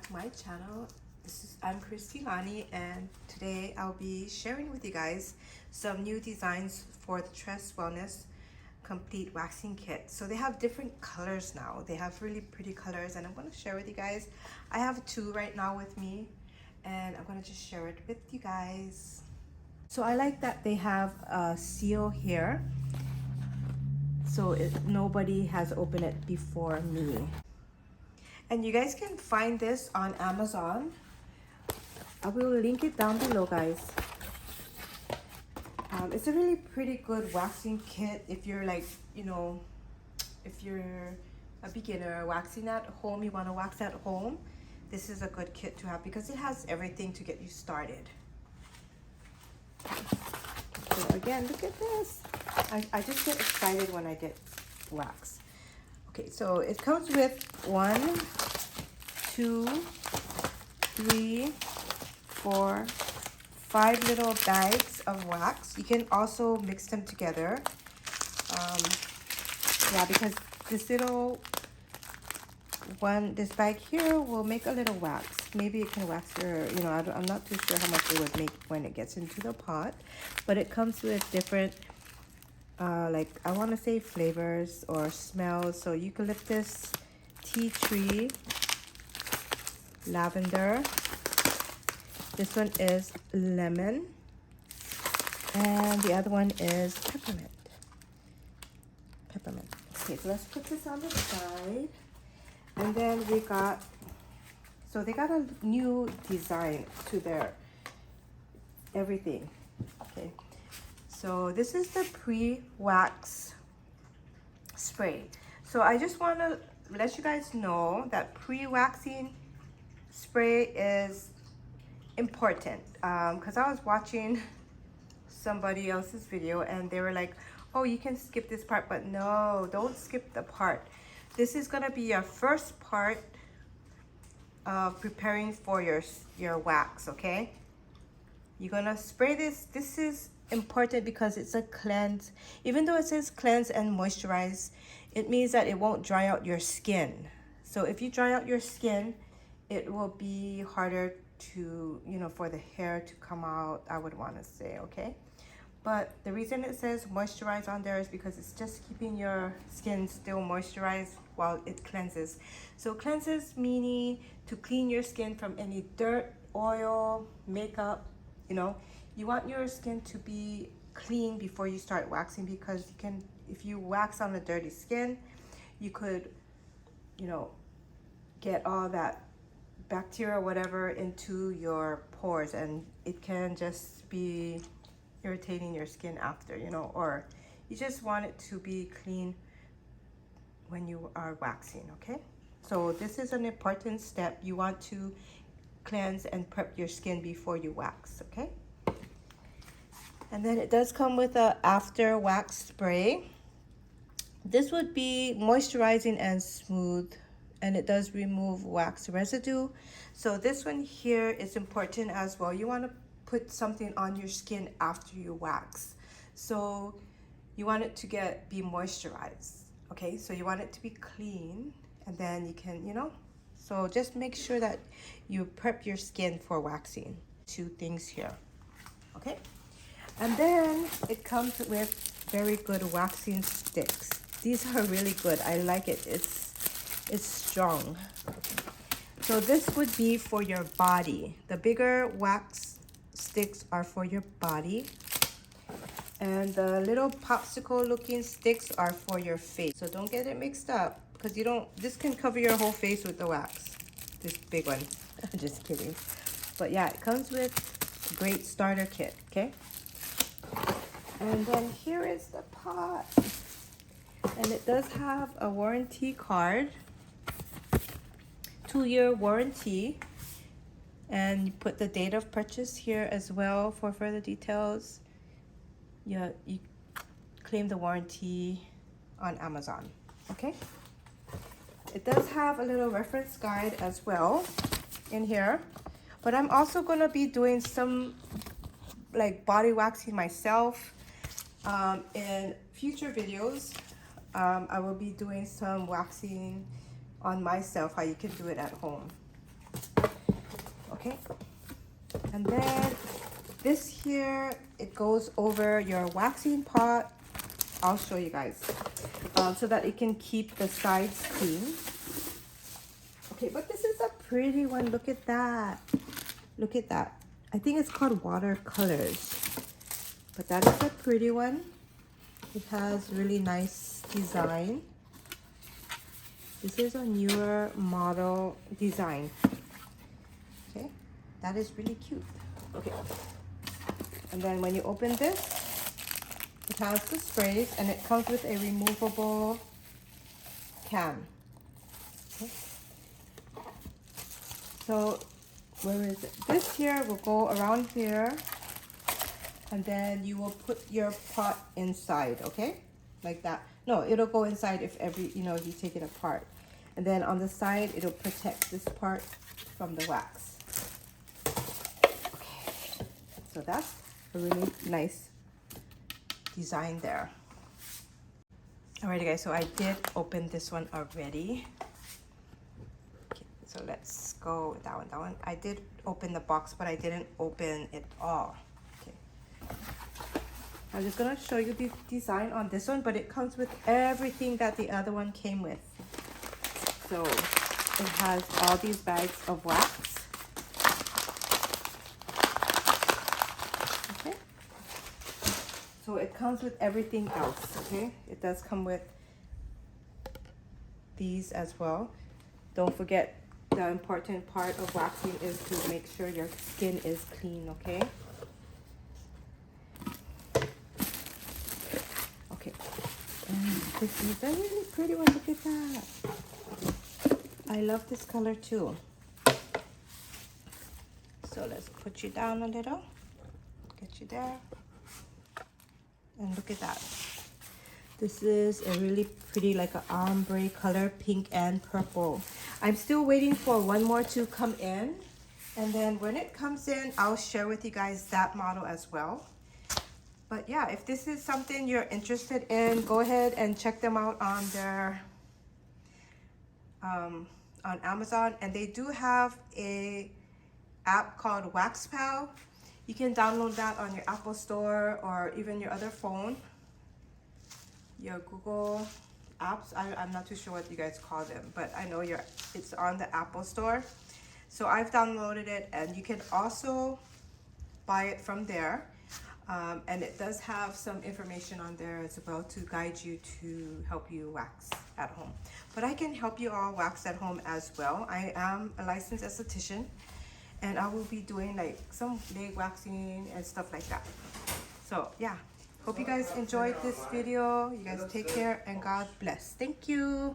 to my channel. I'm Christy Lani, and today I'll be sharing with you guys some new designs for the Tress Wellness Complete Waxing Kit. So they have different colors now. They have really pretty colors, and I'm going to share with you guys. I have two right now with me, and I'm going to just share it with you guys. So I like that they have a seal here, so nobody has opened it before me. And you guys can find this on Amazon. I will link it down below, guys. It's a really pretty good waxing kit if you're like, if you're a beginner waxing at home, you want to wax at home. This is a good kit to have because it has everything to get you started. So again, look at this. I just get excited when I get wax. Okay, so it comes with 1, 2, 3, 4, 5 little bags of wax. You can also mix them together. Yeah, because this little one, this bag here will make a little wax. Maybe it can wax your, I'm not too sure how much it would make when it gets into the pot. But it comes with different, like I want to say flavors or smells. So eucalyptus, tea tree, lavender. This one is lemon, and the other one is peppermint. Okay, so let's put this on the side. And then we got, so they got a new design to their everything. Okay, so this is the pre-wax spray. So I just want to let you guys know that pre-waxing spray is important, because I was watching somebody else's video and they were like, oh, you can skip this part, but no, don't skip the part. This is gonna be your first part of preparing for your wax. Okay, you're gonna spray this. This is important because it's a cleanse. Even though it says cleanse and moisturize, it means that it won't dry out your skin. So if you dry out your skin, it will be harder to, for the hair to come out, I would want to say. Okay, but the reason it says moisturize on there is because it's just keeping your skin still moisturized while it cleanses. So cleanses meaning to clean your skin from any dirt, oil, makeup. You want your skin to be clean before you start waxing, because if you wax on a dirty skin, you could get all that bacteria or whatever into your pores, and it can just be irritating your skin after, or you just want it to be clean when you are waxing. Okay, so this is an important step. You want to cleanse and prep your skin before you wax. Okay, and then it does come with a after wax spray. This would be moisturizing and smooth, and it does remove wax residue. So this one here is important as well. You want to put something on your skin after you wax. So you want it to be moisturized. Okay, so you want it to be clean, and then you can, so just make sure that you prep your skin for waxing. 2 things here. Okay, and then it comes with very good waxing sticks. These are really good. I like it. It's strong. So this would be for your body. The bigger wax sticks are for your body, and the little popsicle looking sticks are for your face. So don't get it mixed up, because this can cover your whole face with the wax, this big one. I'm just kidding. But yeah, it comes with a great starter kit. Okay, and then here is the pot, and it does have a warranty card, 2-year warranty, and you put the date of purchase here as well for further details. Yeah, you claim the warranty on Amazon. Okay, it does have a little reference guide as well in here, but I'm also going to be doing some like body waxing myself in future videos. I will be doing some waxing on myself, how you can do it at home. Okay, and then this here, it goes over your waxing pot. I'll show you guys so that it can keep the sides clean. Okay, but this is a pretty one. Look at that. Look at that. I think it's called watercolors, but that is a pretty one. It has really nice design. This is a newer model design. Okay, that is really cute. Okay, and then when you open this, it has the sprays and it comes with a removable can. Okay. So where is it? This here will go around here, and then you will put your pot inside, okay? Like that. No, it'll go inside if you take it apart. And then on the side, it'll protect this part from the wax. Okay, so that's a really nice design there. Alrighty guys, so I did open this one already. Okay, so let's go with that one. I did open the box, but I didn't open it all. Okay, I'm just gonna show you the design on this one, but it comes with everything that the other one came with. So it has all these bags of wax. Okay. So it comes with everything else, okay? It does come with these as well. Don't forget, the important part of waxing is to make sure your skin is clean, okay? Okay. And this is a really pretty one. Look at that. I love this color too. So let's put you down a little. Get you there. And look at that. This is a really pretty, like an ombre color, pink and purple. I'm still waiting for one more to come in. And then when it comes in, I'll share with you guys that model as well. But yeah, if this is something you're interested in, go ahead and check them out on their on Amazon. And they do have a app called WaxPal. You can download that on your Apple Store or even your other phone, your Google apps. I'm not too sure what you guys call them, but I know it's on the Apple Store. So I've downloaded it, and you can also buy it from there. And it does have some information on there as well to guide you to help you wax at home. But I can help you all wax at home as well. I am a licensed esthetician, and I will be doing like some leg waxing and stuff like that. So yeah, hope you guys enjoyed this video. You guys take care and God bless. Thank you.